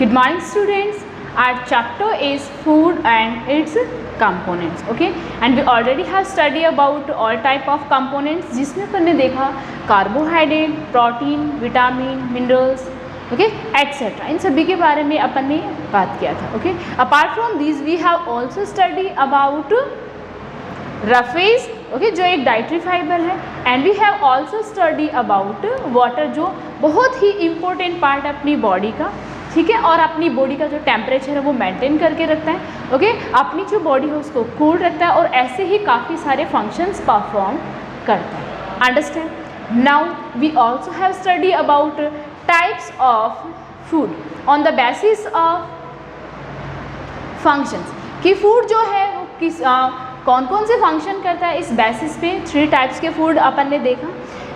Good morning students. Our chapter is food and its components. Okay, and we already have studied about all type of components जिसमें अपन ने देखा carbohydrate, protein, vitamin, minerals, okay etcetera, इन सभी के बारे में अपन ने बात किया था. Okay, apart from this we have also study about roughage, okay, जो एक डाइटरी फाइबर है. And we have also study about water, जो बहुत ही इम्पोर्टेंट पार्ट है अपनी बॉडी का. ठीक है, और अपनी बॉडी का जो टेम्परेचर है वो मेंटेन करके रखता है. ओके, अपनी जो बॉडी है उसको कूल रखता है और ऐसे ही काफ़ी सारे फंक्शंस परफॉर्म करता है. Understand. Now we also have study about types of food on the basis of functions, कि फूड जो है वो किस कौन कौन से फंक्शन करता है. इस बेसिस पे 3 टाइप्स के फूड अपन ने देखा,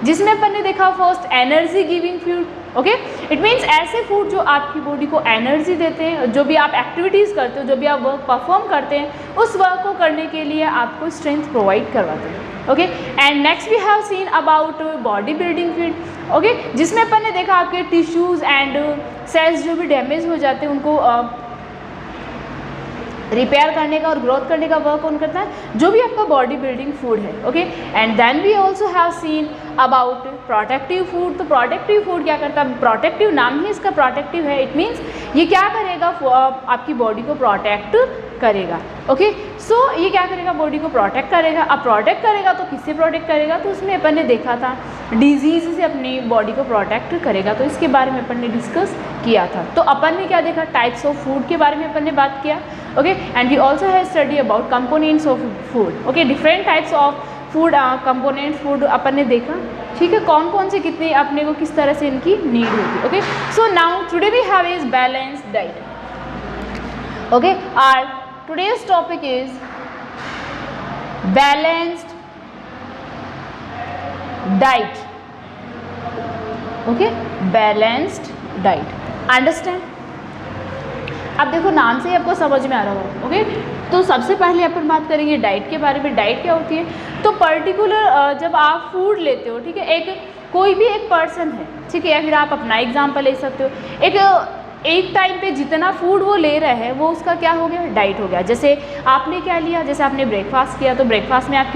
जिसमें अपन ने देखा first energy giving food. Okay, it means ऐसे फूड जो आपकी बॉडी को एनर्जी देते हैं. जो भी आप एक्टिविटीज़ करते हो, जो भी आप वर्क परफॉर्म करते हैं, उस वर्क को करने के लिए आपको स्ट्रेंथ प्रोवाइड करवाते हैं. Okay, and next we have seen about body building food. Okay, जिसमें अपन ने देखा आपके टिश्यूज़ एंड सेल्स जो भी डैमेज हो जाते हैं उनको रिपेयर करने का और ग्रोथ करने का वर्क कौन करता है, जो भी आपका बॉडी बिल्डिंग फूड है. Okay, and then we also have seen about protective food. तो प्रोटेक्टिव फूड क्या करता है, प्रोटेक्टिव नाम ही इसका प्रोटेक्टिव है. इट मीन्स ये क्या करेगा, आपकी बॉडी को प्रोटेक्ट करेगा. ओके, सो ये क्या करेगा, बॉडी को प्रोटेक्ट करेगा. अब प्रोटेक्ट करेगा तो किससे प्रोटेक्ट करेगा, तो उसमें अपन ने देखा था डिजीज़ से अपनी बॉडी को प्रोटेक्ट करेगा. तो इसके बारे में अपन ने डिस्कस किया था. तो अपन ने क्या देखा, टाइप्स ऑफ फूड के बारे में अपन ने बात किया. Okay, and we also have study about components of food. Okay, different types of food component food अपन ने देखा. ठीक है, कौन कौन से कितने अपने को किस तरह से इनकी नीड होती है. Okay, so now today we have is balanced diet. Okay, our today's topic is balanced diet. Okay, balanced diet. Understand? अब देखो नाम से ही आपको समझ में आ रहा होगा. ओके, तो सबसे पहले अपन बात करेंगे डाइट के बारे में. डाइट क्या होती है, तो पर्टिकुलर जब आप फूड लेते हो, ठीक है, एक कोई भी एक पर्सन है, ठीक है, या फिर आप अपना एग्जाम्पल ले सकते हो. एक टाइम पे जितना फूड वो ले रहे हैं वो उसका क्या हो गया, डाइट हो गया. जैसे आपने क्या लिया, जैसे आपने ब्रेकफास्ट किया, तो ब्रेकफास्ट में आप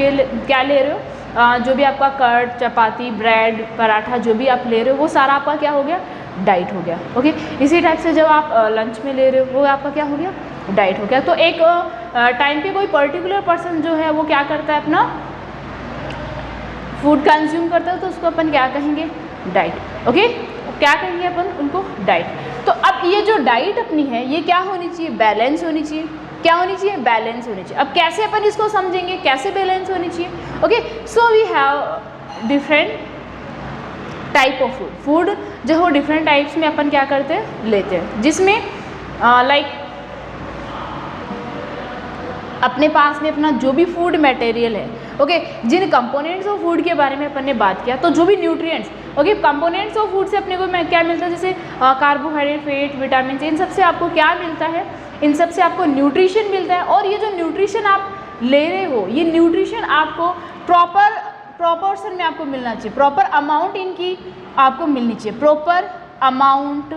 क्या ले रहे हो, जो भी आपका कर्ड, चपाती, ब्रेड, पराठा जो भी आप ले रहे हो वो सारा आपका क्या हो गया, डाइट हो गया. ओके, इसी टाइप से जब आप लंच में ले रहे हो वो आपका क्या हो गया, डाइट हो गया. तो एक टाइम पे कोई पर्टिकुलर पर्सन जो है वो क्या करता है, अपना फूड कंज्यूम करता है, तो उसको अपन क्या कहेंगे, डाइट. ओके, क्या कहेंगे अपन उनको, डाइट. तो अब ये जो डाइट अपनी है ये क्या होनी चाहिए, बैलेंस होनी चाहिए. क्या होनी चाहिए, बैलेंस होनी चाहिए. अब कैसे अपन इसको समझेंगे, कैसे बैलेंस होनी चाहिए. Okay, so we have different type of food. Food जो हो डिफरेंट टाइप्स में अपन क्या करते हैं, लेते हैं, जिसमें लाइक अपने पास में अपना जो भी फूड मटेरियल है. ओके, जिन कंपोनेंट्स ऑफ फूड के बारे में अपन ने बात किया, तो जो भी nutrients, okay, components of food से अपने को क्या मिलता है, जैसे कार्बोहाइड्रेट, फैट, विटामिन, इन सब से आपको क्या मिलता है, इन सब से आपको न्यूट्रिशन मिलता है. और ये जो न्यूट्रिशन आप ले रहे हो, ये न्यूट्रिशन आपको प्रॉपर्शन में आपको मिलना चाहिए. प्रॉपर अमाउंट इनकी आपको मिलनी चाहिए. प्रॉपर अमाउंट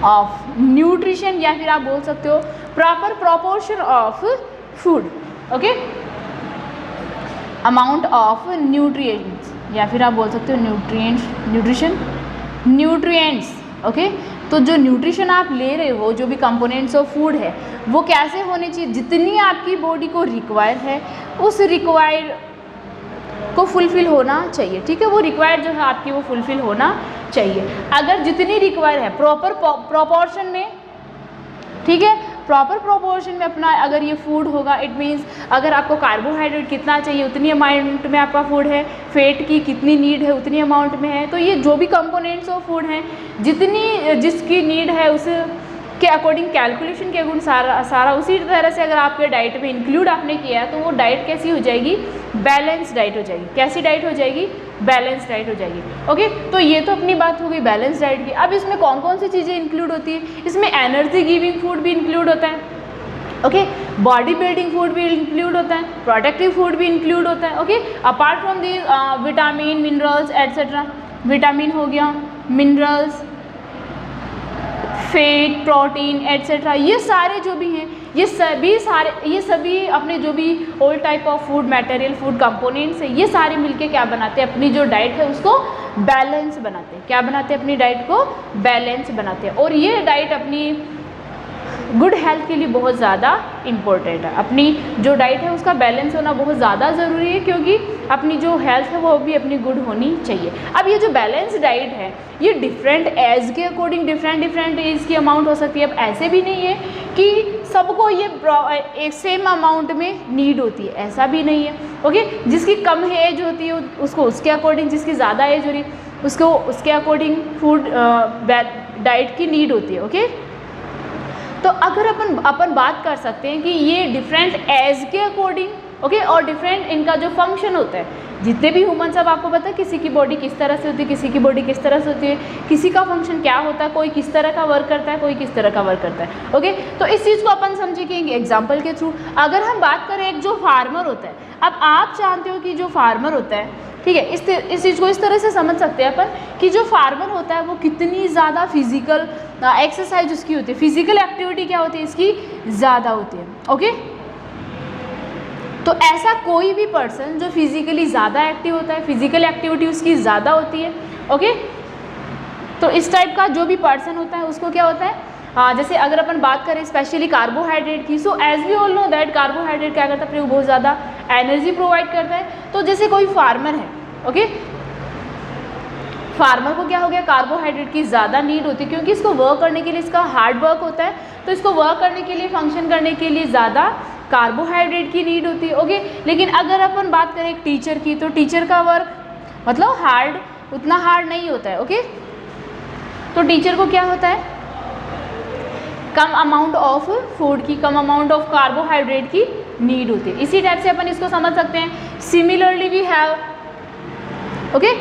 ऑफ न्यूट्रिशन, या फिर आप बोल सकते हो proper proportion of food. Okay, amount of nutrients, या फिर आप बोल सकते हो न्यूट्रिएंट्स. ओके, तो जो न्यूट्रिशन आप ले रहे हो, जो भी कंपोनेंट्स ऑफ फूड है, वो कैसे होने चाहिए, जितनी आपकी बॉडी को रिक्वायर है उस रिक्वायर को फुलफिल होना चाहिए. ठीक है, वो रिक्वायर जो है आपकी वो फुलफिल होना चाहिए. अगर जितनी रिक्वायर है प्रॉपर प्रोपोर्शन में, ठीक है, प्रॉपर प्रोपोर्शन में अपना अगर ये फूड होगा, इट मीन्स अगर आपको कार्बोहाइड्रेट कितना चाहिए उतनी अमाउंट में आपका फूड है, फैट की कितनी नीड है उतनी अमाउंट में है, तो ये जो भी कंपोनेंट्स ऑफ फूड हैं जितनी जिसकी नीड है उस के अकॉर्डिंग कैलकुलेशन के अकॉर्डिंग सारा उसी तरह से अगर आपके डाइट में इंक्लूड आपने किया है, तो वो डाइट कैसी हो जाएगी, बैलेंस डाइट हो जाएगी. कैसी डाइट हो जाएगी, बैलेंस डाइट हो जाएगी. ओके, तो ये तो अपनी बात हो गई बैलेंस डाइट की. अब इसमें कौन कौन सी चीज़ें इंक्लूड होती है, इसमें एनर्जी गिविंग फूड भी इंक्लूड होता है. ओके, बॉडी बिल्डिंग फूड भी इंक्लूड होता है, प्रोटेक्टिव फूड भी इंक्लूड होता है. Okay, apart from this vitamin, minerals etcetera. Vitamin हो गया, मिनरल्स, फैट, प्रोटीन एट्सेट्रा, ये सारे जो भी हैं ये सभी अपने जो भी all type of food material, food components है, ये सारे मिलके क्या बनाते हैं, अपनी जो डाइट है उसको बैलेंस बनाते हैं। क्या बनाते हैं, अपनी डाइट को बैलेंस बनाते हैं। और ये डाइट अपनी गुड हेल्थ के लिए बहुत ज़्यादा इम्पोर्टेंट है। अपनी जो डाइट है उसका बैलेंस होना बहुत ज़्यादा ज़रूरी है, क्योंकि अपनी जो हेल्थ है वो भी अपनी गुड होनी चाहिए। अब ये जो बैलेंस डाइट है ये डिफरेंट एज के अकॉर्डिंग डिफरेंट एज की अमाउंट हो सकती है। अब ऐसे भी नहीं है कि सबको ये एक सेम अमाउंट में नीड होती है, ऐसा भी नहीं है। ओके, जिसकी कम एज होती है उसको उसके अकॉर्डिंग, जिसकी ज़्यादा एज हो रही है उसको उसके अकॉर्डिंग फूड डाइट की नीड होती है। ओके, तो अगर अपन बात कर सकते हैं कि ये डिफरेंट एज के अकॉर्डिंग, ओके, और डिफरेंट इनका जो फंक्शन होता है, जितने भी ह्यूमन अब आपको पता है किसी की बॉडी किस तरह से होती है, किसी की बॉडी किस तरह से होती है, किसी का फंक्शन क्या होता है, कोई किस तरह का वर्क करता है, कोई किस तरह का वर्क करता है। ओके, तो इस चीज़ को अपन समझेंगे एग्जाम्पल के थ्रू। अगर हम बात करें एक जो फार्मर होता है, अब आप जानते हो कि जो फार्मर होता है, ठीक है, इस चीज़ को इस तरह से समझ सकते हैं अपन कि जो फार्मर होता है वो कितनी ज़्यादा फिजिकल एक्सरसाइज उसकी होती है, फिजिकल एक्टिविटी क्या होती है इसकी ज़्यादा होती है। ओके, तो ऐसा कोई भी पर्सन जो फिजिकली ज़्यादा एक्टिव होता है, फिजिकल एक्टिविटी उसकी ज़्यादा होती है। ओके, तो इस टाइप का जो भी पर्सन होता है उसको क्या होता है, जैसे अगर अपन बात करें स्पेशली कार्बोहाइड्रेट की, so as we all know that carbohydrate क्या करता है, वो बहुत ज़्यादा एनर्जी प्रोवाइड करता है। तो जैसे कोई फार्मर है, ओके, फार्मर को क्या हो गया, कार्बोहाइड्रेट की ज़्यादा नीड होती है, क्योंकि इसको वर्क करने के लिए इसका हार्ड वर्क होता है, तो इसको वर्क करने के लिए, फंक्शन करने के लिए ज़्यादा कार्बोहाइड्रेट की नीड होती है। ओके, लेकिन अगर अपन बात करें एक टीचर की, तो टीचर का वर्क मतलब उतना हार्ड नहीं होता है। ओके, तो टीचर को क्या होता है, कम अमाउंट ऑफ फूड की, कम अमाउंट ऑफ कार्बोहाइड्रेट की नीड होती है। इसी टाइप से अपन इसको समझ सकते हैं। सिमिलरली वी हैव, ओके,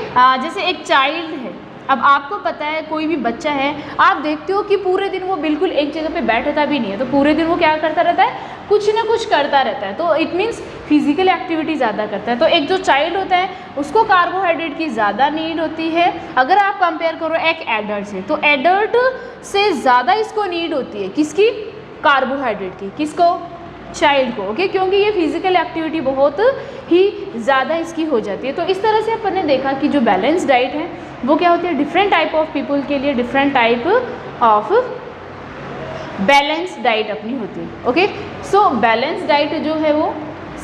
जैसे एक चाइल्ड है, अब आपको पता है कोई भी बच्चा है, आप देखते हो कि पूरे दिन वो बिल्कुल एक जगह पे बैठता भी नहीं है, तो पूरे दिन वो क्या करता रहता है, कुछ ना कुछ करता रहता है, तो इट मीन्स फिजिकल एक्टिविटी ज़्यादा करता है। तो एक जो चाइल्ड होता है उसको कार्बोहाइड्रेट की ज़्यादा नीड होती है। अगर आप कंपेयर करो एक एडल्ट से, तो एडल्ट से ज़्यादा इसको नीड होती है किसकी, कार्बोहाइड्रेट की, किसको, चाइल्ड को। ओके, क्योंकि ये फिजिकल एक्टिविटी बहुत ही ज़्यादा इसकी हो जाती है। तो इस तरह से अपन ने देखा कि जो बैलेंस डाइट है वो क्या होती है, डिफरेंट टाइप ऑफ पीपल के लिए different type of balance diet अपनी होती है। ओके, सो बैलेंस डाइट जो है वो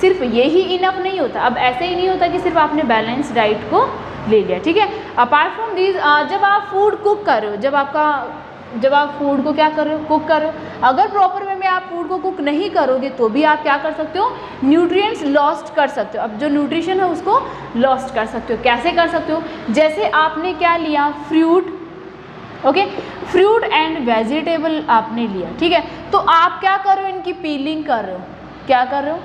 सिर्फ यही इनफ नहीं होता। अब ऐसे ही नहीं होता कि सिर्फ आपने बैलेंस डाइट को ले लिया, ठीक है। अपार्ट फ्रॉम दिस, जब आप फूड कुक कर रहे हो, जब आप फूड को क्या कर रहे हो, कुक कर रहे हो, अगर प्रॉपर वे में आप फूड को कुक नहीं करोगे तो भी आप क्या कर सकते हो, न्यूट्रिएंट्स लॉस्ट कर सकते हो। अब जो न्यूट्रिशन है उसको लॉस्ट कर सकते हो। कैसे कर सकते हो, जैसे आपने क्या लिया, fruit, okay, fruit and vegetable आपने लिया, ठीक है, तो आप क्या कर रहे हो, इनकी पीलिंग कर रहे हो, क्या कर रहे हो,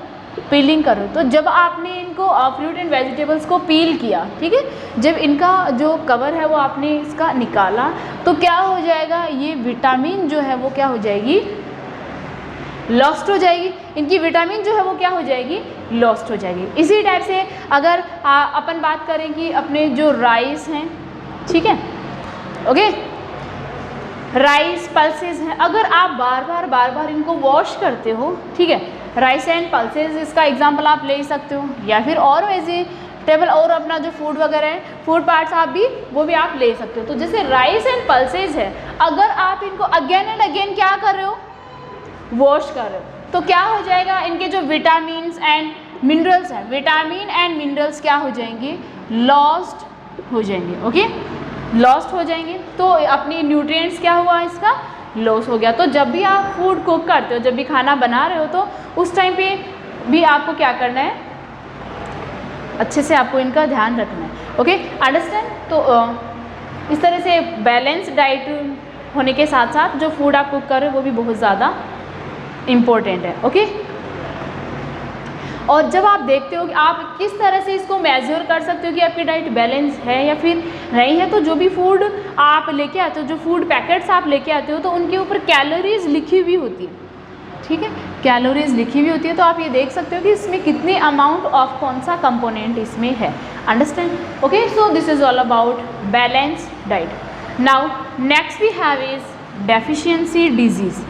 पीलिंग कर रहे हो। तो जब आपने इनको फ्रूट एंड वेजिटेबल्स को पील किया, ठीक है, जब इनका जो कवर है वो आपने इसका निकाला, तो क्या हो जाएगा, ये विटामिन जो है वो क्या हो जाएगी, लॉस्ट हो जाएगी। इनकी विटामिन जो है वो क्या हो जाएगी, लॉस्ट हो जाएगी। इसी टाइप से अगर अपन बात करें कि अपने जो राइस हैं, ठीक है, ओके, राइस पल्सेस हैं, अगर आप बार बार इनको वॉश करते हो, ठीक है, राइस एंड पल्सेस इसका एग्जांपल आप ले सकते हो, या फिर और वेजिटेबल और अपना जो फूड वगैरह है, फूड पार्ट्स आप भी वो भी आप ले सकते हो। तो जैसे राइस एंड पल्सेस है, अगर आप इनको अगेन एंड अगेन क्या कर रहे हो, वॉश कर रहे हो, तो क्या हो जाएगा, इनके जो विटामिन्स एंड मिनरल्स हैं, विटामिन एंड मिनरल्स क्या हो जाएंगे, लॉस्ट हो जाएंगे। ओके, लॉस्ट हो जाएंगे, तो अपनी न्यूट्रिएंट्स क्या हुआ, इसका लॉस हो गया। तो जब भी आप फूड कुक करते हो, जब भी खाना बना रहे हो, तो उस टाइम पे भी आपको क्या करना है, अच्छे से आपको इनका ध्यान रखना है। Okay, understand. तो इस तरह से बैलेंस डाइट होने के साथ साथ जो फूड आप कुक कर रहे हो वो भी बहुत ज़्यादा इम्पोर्टेंट है। ओके, और जब आप देखते हो कि आप किस तरह से इसको मेजर कर सकते हो कि आपकी डाइट बैलेंस है या फिर नहीं है, तो जो भी फूड आप लेके आते हो, जो फूड पैकेट्स आप लेके आते हो, तो उनके ऊपर कैलोरीज लिखी हुई होती है, ठीक है, कैलोरीज लिखी हुई होती है, तो आप ये देख सकते हो कि इसमें कितने अमाउंट ऑफ कौन सा कंपोनेंट इसमें है। Understand. Okay, so this is all about balance diet. Now next we have is deficiency disease,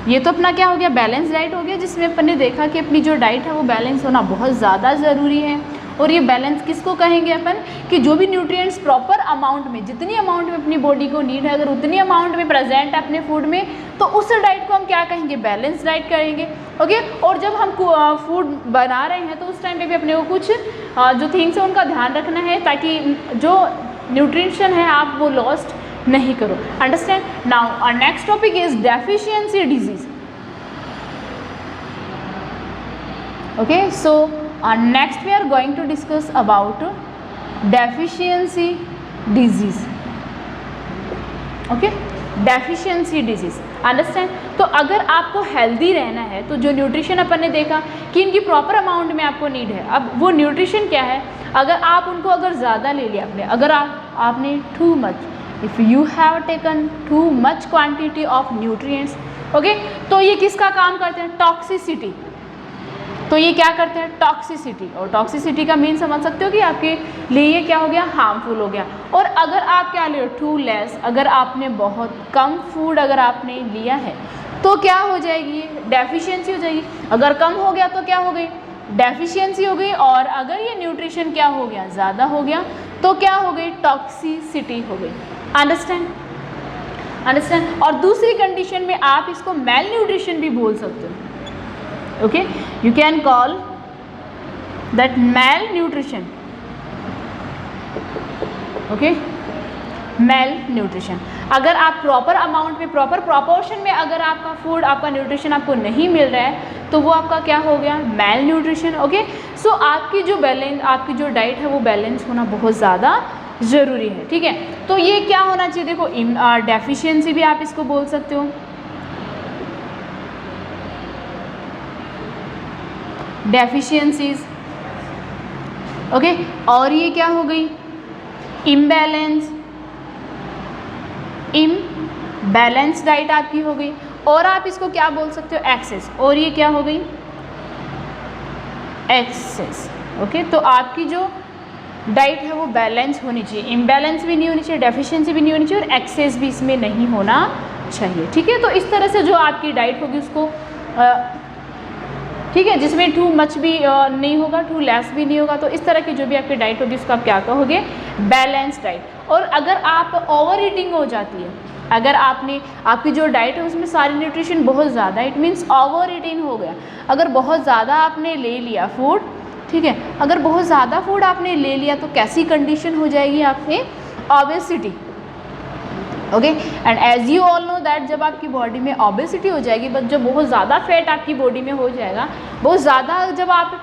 ये तो अपना क्या हो गया, बैलेंस डाइट हो गया, जिसमें अपन ने देखा कि अपनी जो डाइट है वो बैलेंस होना बहुत ज़्यादा ज़रूरी है। और ये बैलेंस किसको कहेंगे अपन, कि जो भी न्यूट्रिएंट्स प्रॉपर अमाउंट में, जितनी अमाउंट में अपनी बॉडी को नीड है, अगर उतनी अमाउंट में प्रेजेंट है अपने फूड में, तो उस डाइट को हम क्या कहेंगे, बैलेंस डाइट कहेंगे। ओके, और जब हम फूड बना रहे हैं तो उस टाइम पे भी अपने को कुछ जो थिंग्स है उनका ध्यान रखना है, ताकि जो न्यूट्रिशन है आप वो लॉस्ट नहीं करो। Understand. Now our next topic is deficiency disease. Okay, so next we are going to discuss about deficiency disease. Okay, deficiency disease, understand। तो अगर आपको हेल्दी रहना है तो जो न्यूट्रिशन अपन ने देखा कि इनकी प्रॉपर अमाउंट में आपको नीड है। अब वो न्यूट्रिशन क्या है, अगर आप उनको अगर ज़्यादा ले लिया आपने, अगर आपने too much, if you have taken too much quantity of nutrients, okay, तो ये किसका काम करते हैं, टॉक्सिसिटी। तो ये क्या करते हैं, टॉक्सिसिटी। और टॉक्सिसिटी का मीन समझ सकते हो कि आपके लिए ये क्या हो गया, हार्मफुल हो गया। और अगर आप क्या ले, टू लेस, अगर आपने बहुत कम फूड अगर आपने लिया है तो क्या हो जाएगी, डेफिशिएंसी हो जाएगी। अगर कम हो गया तो क्या हो गई, डेफिशिएंसी हो गई। और अगर ये न्यूट्रिशन क्या हो गया, ज़्यादा हो गया, तो क्या हो गई, टॉक्सिसिटी हो गई। Understand, understand. और दूसरी कंडीशन में आप इसको मेल न्यूट्रिशन भी बोल सकते हो। Okay, you can call that malnutrition. Okay, malnutrition। अगर आप प्रॉपर अमाउंट में, प्रॉपर प्रोपोर्शन में अगर आपका फूड, आपका न्यूट्रिशन आपको नहीं मिल रहा है तो वो आपका क्या हो गया, मेल न्यूट्रिशन। ओके, सो आपकी जो बैलेंस, आपकी जो डाइट है वो बैलेंस होना बहुत ज़्यादा ज़रूरी है। ठीक है, तो ये क्या होना चाहिए, देखो डेफिशिएंसी भी आप इसको बोल सकते हो, डेफिशिएंसीज। ओके, और ये क्या हो गई, इम्बैलेंस, इम्बैलेंस डाइट आपकी हो गई। और आप इसको क्या बोल सकते हो, एक्सेस। और ये क्या हो गई, एक्सेस। ओके, तो आपकी जो डाइट है वो बैलेंस होनी चाहिए, इम्बैलेंस भी नहीं होनी चाहिए, डेफिशिएंसी भी नहीं होनी चाहिए, और एक्सेस भी इसमें नहीं होना चाहिए। ठीक है, तो इस तरह से जो आपकी डाइट होगी उसको ठीक है, जिसमें टू मच भी नहीं होगा, टू लेस भी नहीं होगा, तो इस तरह की जो भी आपकी डाइट होगी उसको आप क्या कहोगे, बैलेंस डाइट। और अगर आप ओवर ईटिंग हो जाती है, अगर आपने, आपकी जो डाइट है उसमें सारी न्यूट्रिशन बहुत ज़्यादा, इट मीन्स ओवर ईटिंग हो गया। अगर बहुत ज़्यादा आपने ले लिया फूड, ठीक है, अगर बहुत ज़्यादा फूड आपने ले लिया तो कैसी कंडीशन हो जाएगी आपकी, obesity. Okay, and as you all know that जब आपकी बॉडी में ओबेसिटी हो जाएगी, बट जब बहुत ज़्यादा फैट आपकी बॉडी में हो जाएगा, बहुत ज़्यादा जब आप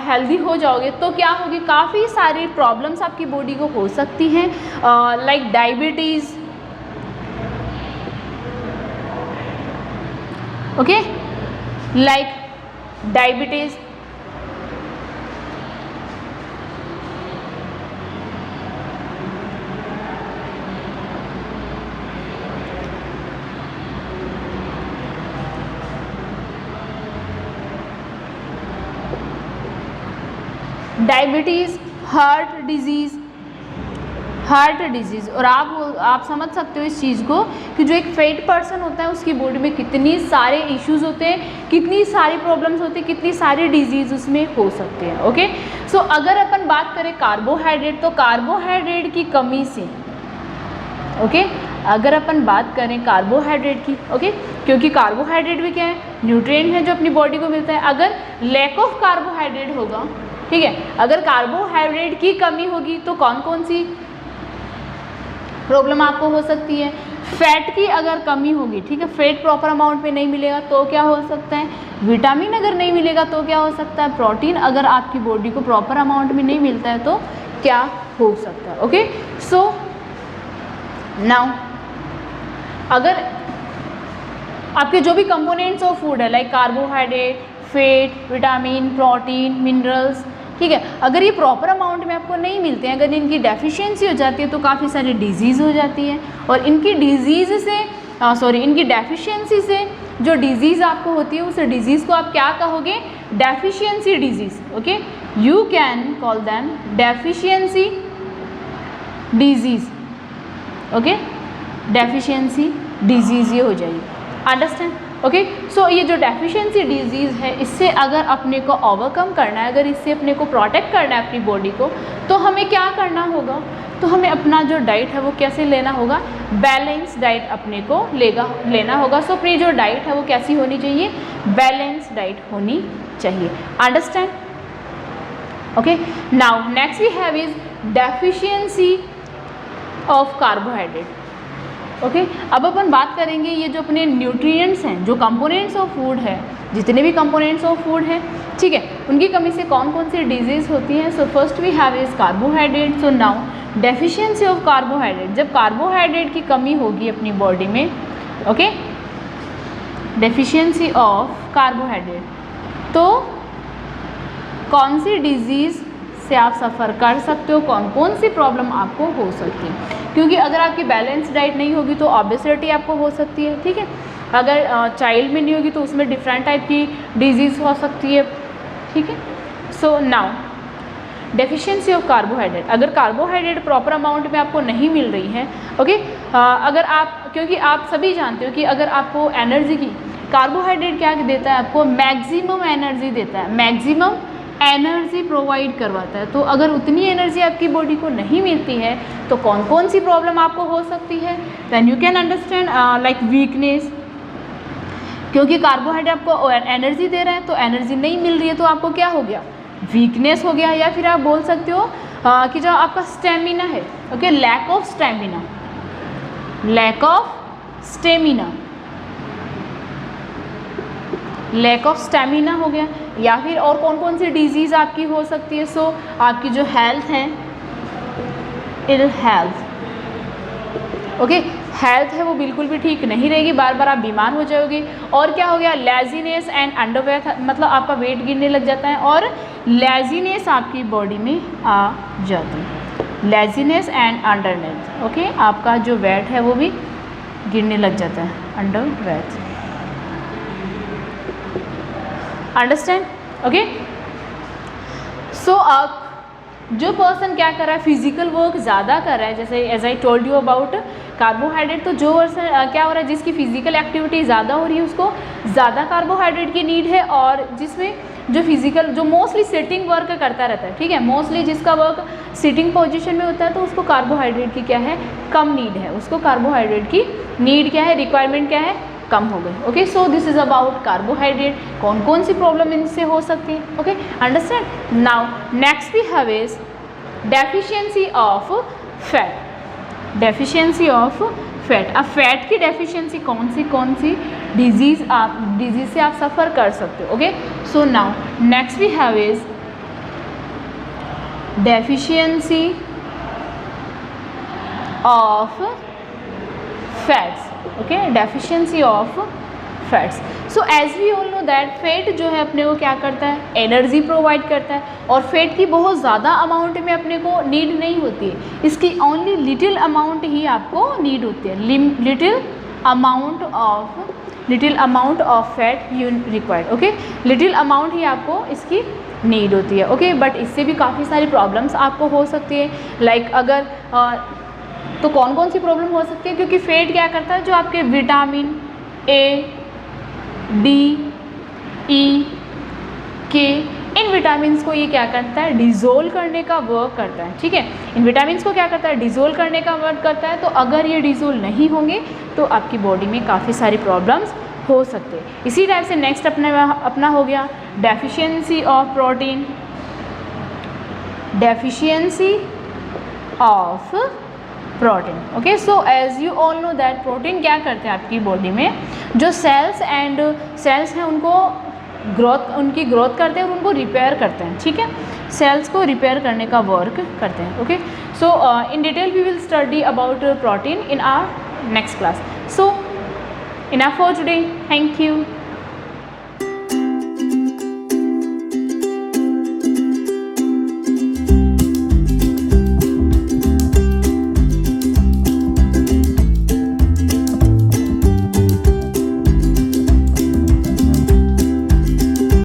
हेल्दी हो जाओगे तो क्या होगी, काफ़ी सारी प्रॉब्लम्स आपकी बॉडी को हो सकती हैं, like diabetes. Okay, like diabetes, diabetes, heart disease, heart disease. और आप समझ सकते हो इस चीज़ को कि जो एक फेट पर्सन होता है उसकी बॉडी में कितनी सारे इश्यूज होते हैं, कितनी सारी प्रॉब्लम्स होती है, कितनी सारी डिजीज़ उसमें हो सकते हैं। ओके, सो अगर अपन बात करें कार्बोहाइड्रेट, तो कार्बोहाइड्रेट की कमी से, ओके, अगर अपन बात करें कार्बोहाइड्रेट की, ओके, क्योंकि कार्बोहाइड्रेट भी क्या है, न्यूट्रिएंट है जो अपनी बॉडी को मिलता है। अगर लैक ऑफ कार्बोहाइड्रेट होगा, ठीक है, अगर कार्बोहाइड्रेट की कमी होगी तो कौन कौन सी प्रॉब्लम आपको हो सकती है, फैट की अगर कमी होगी, ठीक है, फैट प्रॉपर अमाउंट में नहीं मिलेगा तो क्या हो सकता है, विटामिन अगर नहीं मिलेगा तो क्या हो सकता है, प्रोटीन अगर आपकी बॉडी को प्रॉपर अमाउंट में नहीं मिलता है तो क्या हो सकता है। ओके, सो नाउ अगर आपके जो भी कंपोनेंट्स ऑफ फूड है, like carbohydrate, fat, vitamin, protein, minerals, ठीक है, अगर ये प्रॉपर अमाउंट में आपको नहीं मिलते हैं, अगर इनकी डेफिशिएंसी हो जाती है तो काफ़ी सारी डिजीज़ हो जाती है। और इनकी डिजीज़ से इनकी डेफिशिएंसी से जो डिजीज़ आपको होती है उस डिजीज़ को आप क्या कहोगे, deficiency disease. Okay, you can call them deficiency disease. Okay, deficiency disease ये हो जाएगी। अंडरस्टैंड? ओके, सो ये जो डेफिशिएंसी डिजीज़ है, इससे अगर अपने को ओवरकम करना है, अगर इससे अपने को प्रोटेक्ट करना है अपनी बॉडी को, तो हमें क्या करना होगा? तो हमें अपना जो डाइट है वो कैसे लेना होगा? बैलेंस डाइट अपने को लेना होगा। सो अपनी जो डाइट है वो कैसी होनी चाहिए? बैलेंस डाइट होनी चाहिए। Understand? Okay, now next we have is deficiency of carbohydrate. Okay, अब अपन बात करेंगे ये जो अपने न्यूट्रिएंट्स हैं, जो कंपोनेंट्स ऑफ फूड है, जितने भी कंपोनेंट्स ऑफ फूड है, ठीक है, उनकी कमी से कौन कौन सी डिजीज़ होती हैं। So first we have is carbohydrate. So now deficiency of carbohydrate, जब कार्बोहाइड्रेट की कमी होगी अपनी बॉडी में, ओके, डेफिशिएंसी ऑफ कार्बोहाइड्रेट, तो कौन सी डिजीज़ से आप सफ़र कर सकते हो, कौन कौन सी प्रॉब्लम आपको हो सकती है। क्योंकि अगर आपकी बैलेंस डाइट नहीं होगी तो ऑब्ेसिटी आपको हो सकती है, ठीक है। अगर चाइल्ड में नहीं होगी तो उसमें डिफरेंट टाइप की डिजीज़ हो सकती है, ठीक है। सो नाउ डेफिशिएंसी ऑफ कार्बोहाइड्रेट, अगर कार्बोहाइड्रेट प्रॉपर अमाउंट में आपको नहीं मिल रही है, ओके, अगर आप, क्योंकि आप सभी जानते हो कि अगर आपको एनर्जी की, कार्बोहाइड्रेट क्या देता है आपको? मैक्सिमम एनर्जी देता है, मैक्सिमम एनर्जी प्रोवाइड करवाता है। तो अगर उतनी एनर्जी आपकी बॉडी को नहीं मिलती है तो कौन कौन सी प्रॉब्लम आपको हो सकती है? Then you can understand like weakness, क्योंकि कार्बोहाइड्रेट आपको एनर्जी दे रहा है तो एनर्जी नहीं मिल रही है तो आपको क्या हो गया? वीकनेस हो गया। या फिर आप बोल सकते हो कि जो आपका स्टेमिना है, okay, lack of stamina, lack of stamina, lack of stamina हो गया। या फिर और कौन कौन सी डिजीज़ आपकी हो सकती है? सो आपकी जो हेल्थ है, इल हेल्थ, ओके, हेल्थ है वो बिल्कुल भी ठीक नहीं रहेगी, बार बार आप बीमार हो जाओगे। और क्या हो गया? लेजीनेस एंड अंडरवेट, मतलब आपका वेट गिरने लग जाता है और लेजीनेस आपकी बॉडी में आ जाती है, लेजीनेस एंड अंडरवेट, ओके, आपका जो वेट है वो भी गिरने लग जाता है, अंडरवेट। अंडरस्टैंड? ओके, सो अब जो पर्सन क्या कर रहा है, फिजिकल वर्क ज़्यादा कर रहा है, जैसे as I told you about carbohydrate, तो जो पर्सन क्या हो रहा है, जिसकी फिजिकल एक्टिविटी ज़्यादा हो रही है उसको ज़्यादा कार्बोहाइड्रेट की नीड है। और जिसमें जो फिजिकल, जो मोस्टली सिटिंग वर्क करता रहता है, ठीक है, मोस्टली जिसका वर्क सिटिंग पोजीशन में होता है तो उसको कार्बोहाइड्रेट की क्या है? कम नीड है, उसको कार्बोहाइड्रेट की नीड क्या है? रिक्वायरमेंट क्या है? कम हो गई। Okay, so this is about carbohydrate, कौन कौन सी प्रॉब्लम इनसे हो सकती है। Okay, understand? Now next we have is deficiency of fat, deficiency of fat. अब फैट की डेफिशिएंसी कौन सी डिजीज़ से आप सफ़र कर सकते हो। Okay, so now next we have is deficiency of fats. Okay, deficiency of fats. So as we all know that fat जो है अपने को क्या करता है? एनर्जी प्रोवाइड करता है। और फैट की बहुत ज़्यादा अमाउंट में अपने को नीड नहीं होती है, इसकी ओनली लिटिल अमाउंट ही आपको नीड होती है, little amount of fat you required. Okay, little amount ही आपको इसकी नीड होती है। ओके, बट इससे भी काफ़ी सारी प्रॉब्लम्स आपको हो सकती है। लाइक अगर तो कौन कौन सी प्रॉब्लम हो सकती है? क्योंकि फैट क्या करता है, जो आपके विटामिन ए, डी, ई, के, इन विटामिन्स को ये क्या करता है? डिज़ोल्व करने का वर्क करता है, ठीक है। इन विटामिन्स को क्या करता है? डिज़ोल्व करने का वर्क करता है। तो अगर ये डिज़ोल्व नहीं होंगे तो आपकी बॉडी में काफ़ी सारी प्रॉब्लम्स हो सकते हैं। इसी टाइप से नेक्स्ट अपना हो गया deficiency of protein, deficiency of protein. Okay, so as you all know that protein क्या करते हैं आपकी बॉडी में? जो सेल्स हैं उनको उनकी ग्रोथ करते हैं और उनको रिपेयर करते हैं, ठीक है, सेल्स को रिपेयर करने का वर्क करते हैं। Okay, so in detail we will study about protein in our next class. So enough for today, thank you.